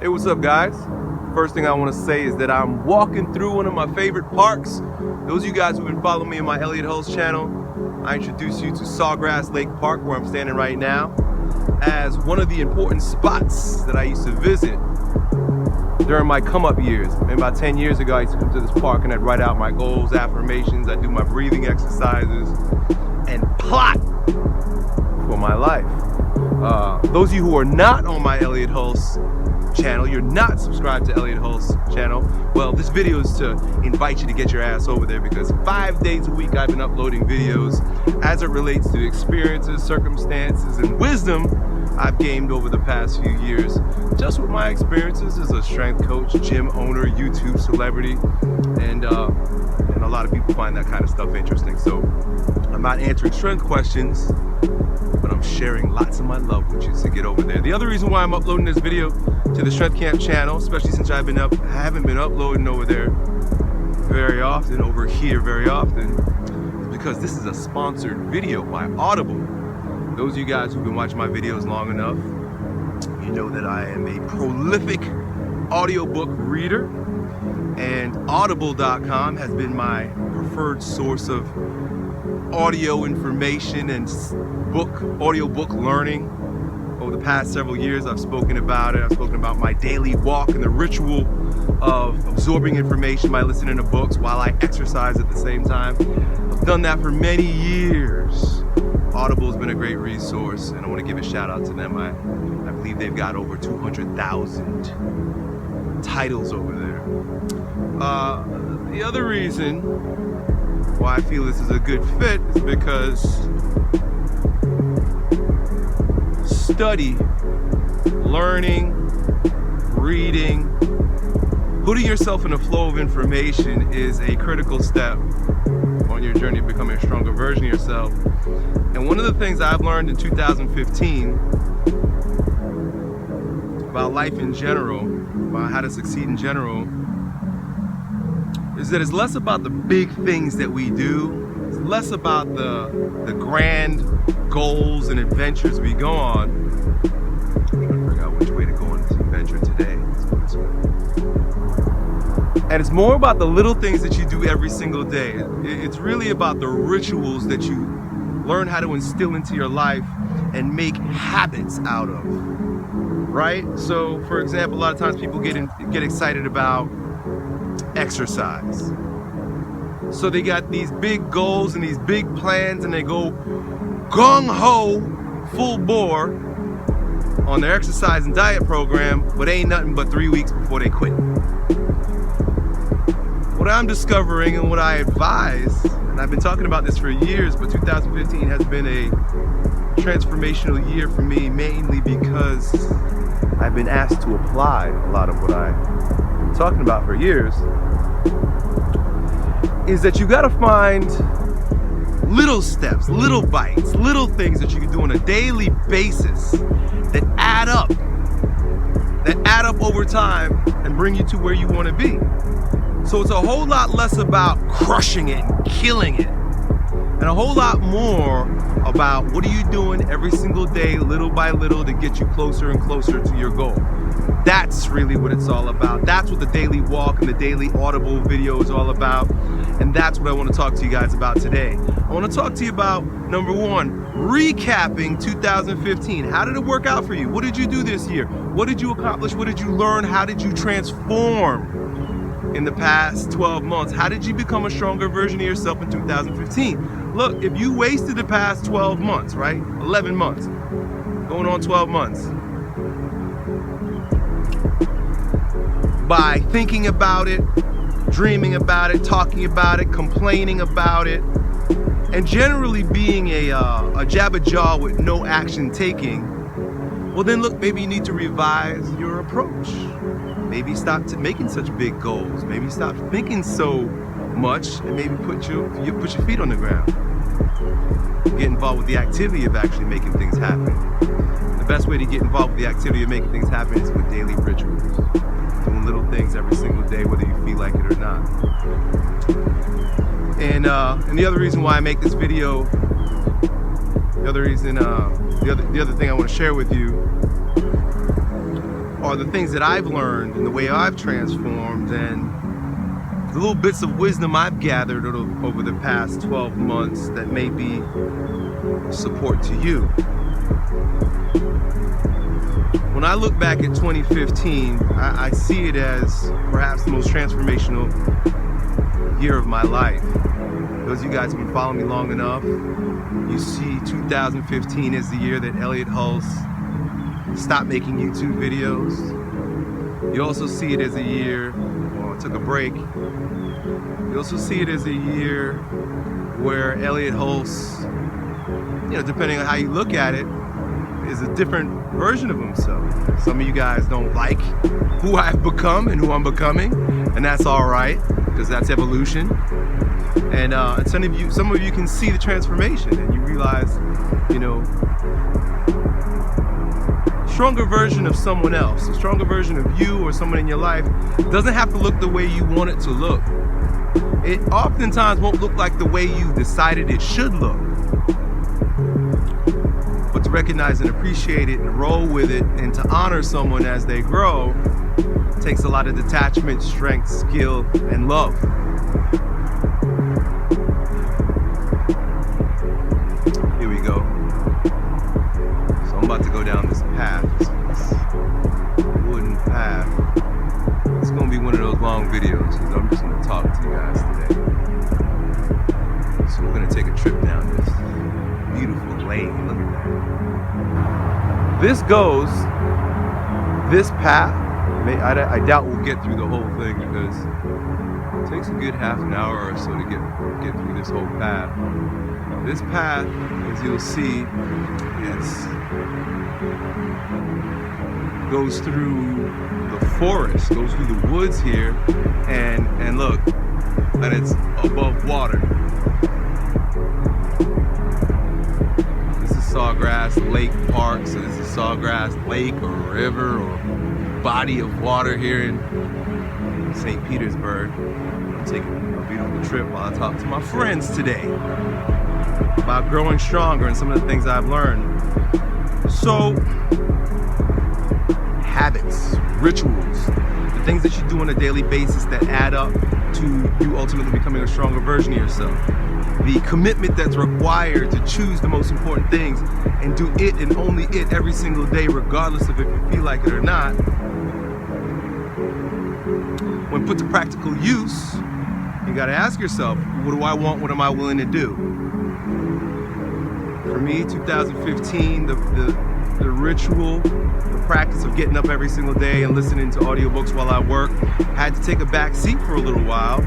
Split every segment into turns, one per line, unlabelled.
Hey, what's up, guys? First thing I want to say is that I'm walking through one of my favorite parks. Those of you guys who've been following me on my Elliott Hulse channel, I introduced you to Sawgrass Lake Park, where I'm standing right now, as one of the important spots that I used to visit during my come-up years. Maybe about 10 years ago, I used to come to this park and I'd write out my goals, affirmations, I'd do my breathing exercises, and plot for my life. Those of you who are not on my Elliott Hulse channel, you're not subscribed to Elliott Hulse channel, well, this video is to invite you to get your ass over there, because 5 days a week I've been uploading videos as it relates to experiences, circumstances, and wisdom I've gained over the past few years, just with my experiences as a strength coach, gym owner, YouTube celebrity, and a lot of people find that kind of stuff interesting. So I'm not answering strength questions, but I'm sharing lots of my love with you, so get over there. The other reason why I'm uploading this video to the Strength Camp channel, especially since I haven't been uploading over there very often, is because this is a sponsored video by Audible. Those of you guys who've been watching my videos long enough, you know that I am a prolific audiobook reader, and Audible.com has been my preferred source of audio information and audiobook learning. Over the past several years, I've spoken about it. I've spoken about my daily walk and the ritual of absorbing information by listening to books while I exercise at the same time. I've done that for many years. Audible has been a great resource, and I want to give a shout out to them. I believe they've got over 200,000 titles over there. The other reason why I feel this is a good fit is because study, learning, reading, putting yourself in a flow of information is a critical step on your journey of becoming a stronger version of yourself. And one of the things I've learned in 2015 about life in general, about how to succeed in general, is that it's less about the big things that we do. It's less about the grand goals and adventures we go on. I'm trying to figure out which way to go on this adventure today. And it's more about the little things that you do every single day. It's really about the rituals that you learn how to instill into your life and make habits out of, right? So, for example, a lot of times people get excited about exercise. So they got these big goals and these big plans, and they go gung-ho, full bore on their exercise and diet program, but ain't nothing but 3 weeks before they quit. What I'm discovering and what I advise, and I've been talking about this for years, but 2015 has been a transformational year for me, mainly because I've been asked to apply a lot of what I've been talking about for years, is that you gotta find little steps, little bites, little things that you can do on a daily basis that add up over time and bring you to where you want to be. So it's a whole lot less about crushing it and killing it, and a whole lot more about what are you doing every single day, little by little, to get you closer and closer to your goal. That's really what it's all about. That's what the daily walk and the daily Audible video is all about. And that's what I want to talk to you guys about today. I want to talk to you about, number one, recapping 2015. How did it work out for you? What did you do this year? What did you accomplish? What did you learn? How did you transform in the past 12 months? How did you become a stronger version of yourself in 2015? Look, if you wasted the past 12 months, right? 11 months, going on 12 months, by thinking about it, dreaming about it, talking about it, complaining about it, and generally being a jabberjaw with no action taking, well then look, maybe you need to revise your approach. Maybe stop making such big goals. Maybe stop thinking so much, and maybe put your feet on the ground. Get involved with the activity of actually making things happen. The best way to get involved with the activity of making things happen is with daily rituals. Doing little things every single day, whether you feel like it or not. And the other reason why I make this video, the other thing I want to share with you are the things that I've learned and the way I've transformed and the little bits of wisdom I've gathered over the past 12 months that may be support to you. When I look back at 2015, I see it as perhaps the most transformational year of my life. Those of you guys who've been following me long enough, you see 2015 as the year that Elliott Hulse stopped making YouTube videos. You also see it as a year, well, I took a break. You also see it as a year where Elliott Hulse, you know, depending on how you look at it, is a different version of himself. Some of you guys don't like who I've become and who I'm becoming, and that's all right, because that's evolution. And some of you can see the transformation, and you realize, you know, stronger version of someone else, a stronger version of you or someone in your life doesn't have to look the way you want it to look. It oftentimes won't look like the way you decided it should look. But to recognize and appreciate it and roll with it and to honor someone as they grow takes a lot of detachment, strength, skill, and love. Here we go. So I'm about to go down this path, this wooden path. It's gonna be one of those long videos because I'm just gonna talk to you guys today. So we're gonna take a trip down this beautiful lane. Look at that. This path, I doubt we'll get through the whole thing because it takes a good half an hour or so to get through this whole path. This path, as you'll see, goes through the forest, goes through the woods here, and look, and it's above water. This is Sawgrass Lake Park, so this is Sawgrass Lake or river or body of water here in St. Petersburg. I'm taking a beautiful trip while I talk to my friends today about growing stronger and some of the things I've learned. So, habits, rituals, the things that you do on a daily basis that add up to you ultimately becoming a stronger version of yourself. The commitment that's required to choose the most important things and do it and only it every single day, regardless of if you feel like it or not. When put to practical use, you gotta ask yourself, what do I want? What am I willing to do? For me, 2015, the ritual, the practice of getting up every single day and listening to audiobooks while I work, had to take a back seat for a little while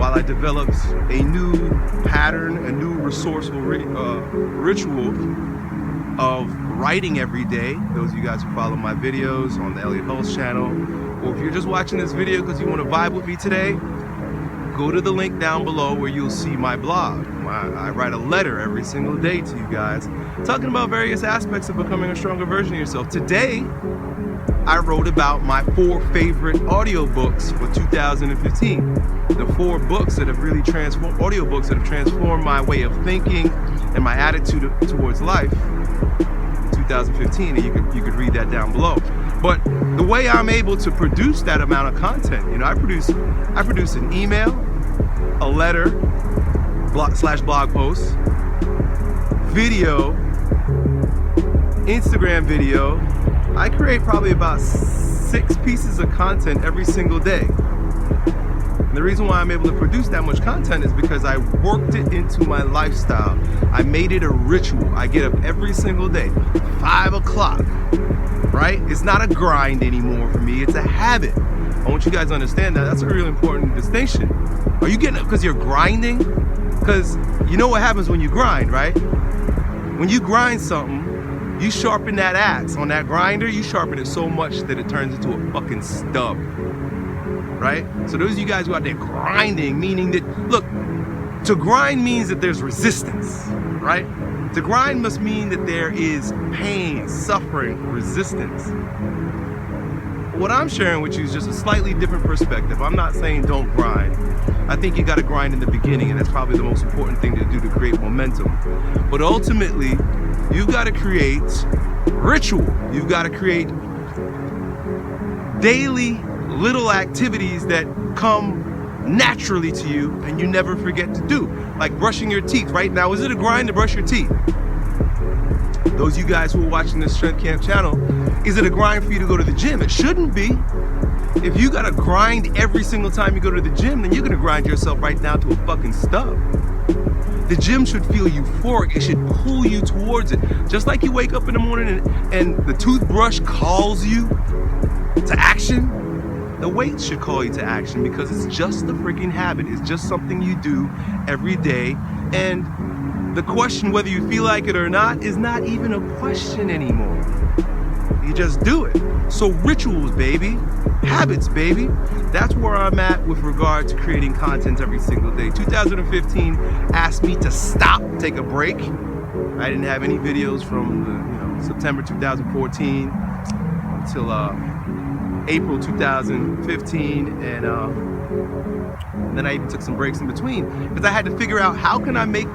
I developed a new pattern, a new resourceful ritual of writing every day. Those of you guys who follow my videos on the Elliott Hulse channel, or if you're just watching this video because you want to vibe with me today, go to the link down below where you'll see my blog. I write a letter every single day to you guys talking about various aspects of becoming a stronger version of yourself. Today, I wrote about my 4 favorite audiobooks for 2015. The 4 books that have really transformed, audiobooks that have transformed my way of thinking and my attitude towards life in 2015, and you could read that down below. But the way I'm able to produce that amount of content, you know, I produce an email, a letter, blog post, video, Instagram video. I create probably about 6 pieces of content every single day. And the reason why I'm able to produce that much content is because I worked it into my lifestyle. I made it a ritual. I get up every single day, 5 o'clock, right? It's not a grind anymore for me, it's a habit. I want you guys to understand that. That's a really important distinction. Are you getting up because you're grinding? Because you know what happens when you grind, right? When you grind something, you sharpen that axe on that grinder, you sharpen it so much that it turns into a fucking stub, right? So those of you guys who are out there grinding, meaning that, look, to grind means that there's resistance, right? To grind must mean that there is pain, suffering, resistance. What I'm sharing with you is just a slightly different perspective. I'm not saying don't grind. I think you got to grind in the beginning, and that's probably the most important thing to do to create momentum. But ultimately, you've got to create ritual. You've got to create daily little activities that come naturally to you and you never forget to do, like brushing your teeth. Right now, is it a grind to brush your teeth? Those of you guys who are watching this Strength Camp channel, is it a grind for you to go to the gym? It shouldn't be. If you gotta grind every single time you go to the gym, then you're gonna grind yourself right down to a fucking stub. The gym should feel euphoric. It should pull you towards it. Just like you wake up in the morning and the toothbrush calls you to action, the weights should call you to action, because it's just a freaking habit. It's just something you do every day. And the question whether you feel like it or not is not even a question anymore. You just do it. So rituals, baby. Habits, baby. That's where I'm at with regard to creating content every single day. 2015 asked me to stop, take a break. I didn't have any videos from September 2014 until April 2015, and then I even took some breaks in between because I had to figure out how can I make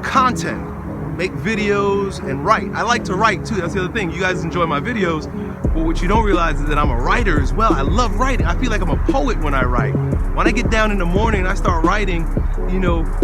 content, make videos, and write. I like to write too. That's the other thing. You guys enjoy my videos, but what you don't realize is that I'm a writer as well. I love writing. I feel like I'm a poet when I write. When I get down in the morning and I start writing,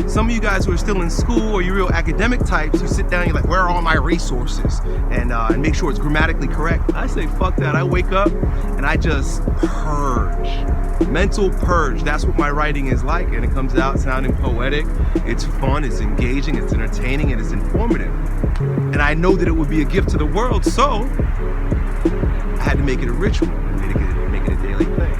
some of you guys who are still in school or you're real academic types, you sit down and you're like, where are all my resources? And make sure it's grammatically correct. I say, fuck that. I wake up and I just purge. Mental purge. That's what my writing is like. And it comes out sounding poetic. It's fun, it's engaging, it's entertaining, and it's informative. And I know that it would be a gift to the world, so I had to make it a ritual and make it a daily thing.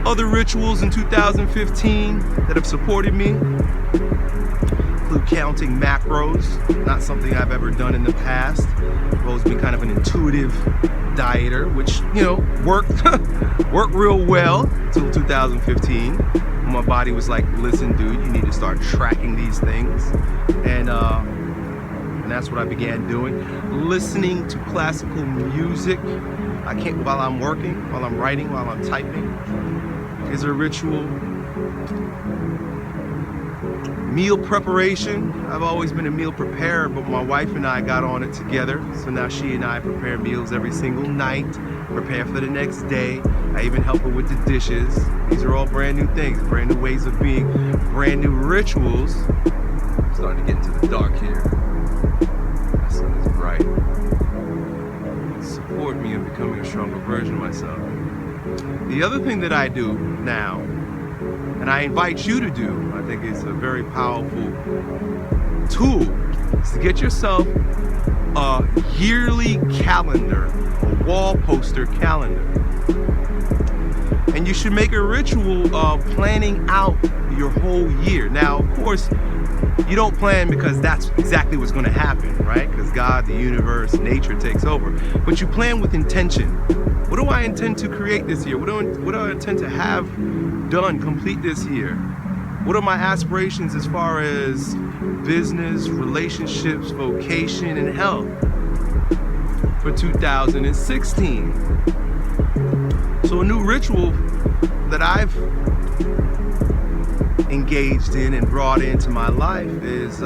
Other rituals in 2015 that have supported me include counting macros. Not something I've ever done in the past. I've always been kind of an intuitive dieter, which worked real well until 2015. When my body was like, listen, dude, you need to start tracking these things, and that's what I began doing. Listening to classical music. I can't, while I'm working, while I'm writing, while I'm typing, is a ritual. Meal preparation. I've always been a meal preparer, but my wife and I got on it together. So now she and I prepare meals every single night, prepare for the next day. I even help her with the dishes. These are all brand new things, brand new ways of being, brand new rituals. I'm starting to get into the dark here. The sun is bright. Support me in becoming a stronger version of myself. The other thing that I do now, and I invite you to do, I think it's a very powerful tool, is to get yourself a yearly calendar, a wall poster calendar. And you should make a ritual of planning out your whole year. Now, of course, you don't plan because that's exactly what's going to happen, right? Because God, the universe, nature takes over. But you plan with intention. What do I intend to create this year? What do I intend to have done, complete this year? What are my aspirations as far as business, relationships, vocation, and health for 2016? So a new ritual that I've engaged in and brought into my life is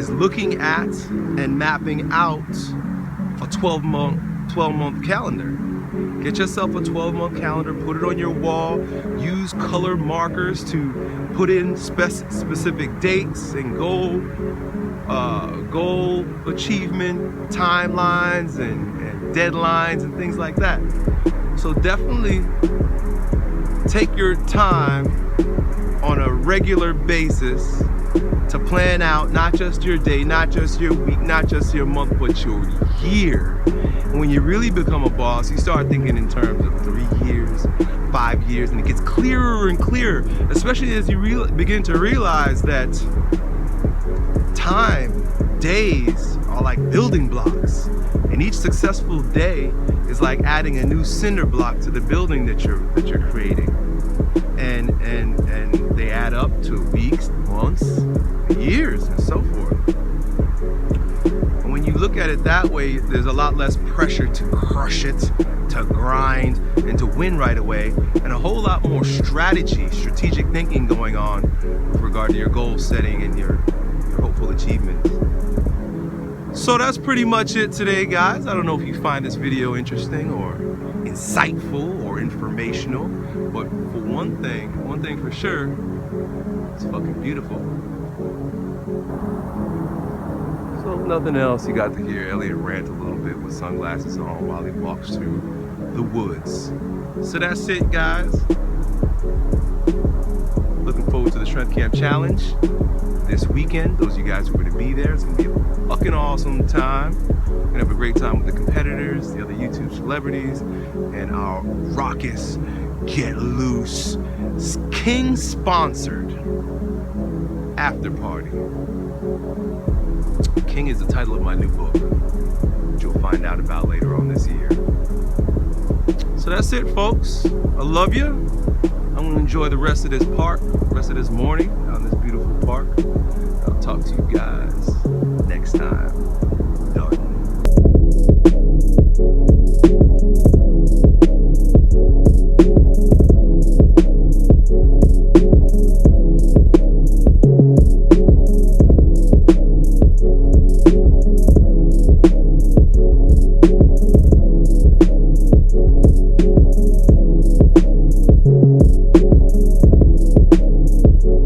looking at and mapping out a 12-month calendar. Get yourself a 12-month calendar, put it on your wall, use color markers to put in specific dates and goal achievement timelines and deadlines and things like that. So definitely take your time on a regular basis to plan out not just your day, not just your week, not just your month, but your year. And when you really become a boss, you start thinking in terms of 3 years, 5 years, and it gets clearer and clearer, especially as you begin to realize that time, days are like building blocks, and each successful day is like adding a new cinder block to the building that you're creating, and they add up to weeks, months, years, and so forth. And when you look at it that way, there's a lot less pressure to crush it, to grind, and to win right away, and a whole lot more strategic thinking going on with regard to your goal setting and your hopeful achievements. So that's pretty much it today, guys. I don't know if you find this video interesting or insightful or informational, but for one thing for sure, it's fucking beautiful. So if nothing else, you got to hear Elliott rant a little bit with sunglasses on while he walks through the woods. So that's it, guys. Looking forward to the Strength Camp Challenge this weekend. Those of you guys who are going to be there, it's going to be a fucking awesome time. We're going to have a great time with the competitors, the other YouTube celebrities, and our raucous, get loose, King sponsored after party. King is the title of my new book, which you'll find out about later on this year. So that's it, folks. I love you. I'm gonna enjoy the rest of this park, rest of this morning out in this beautiful park. I'll talk to you guys next time.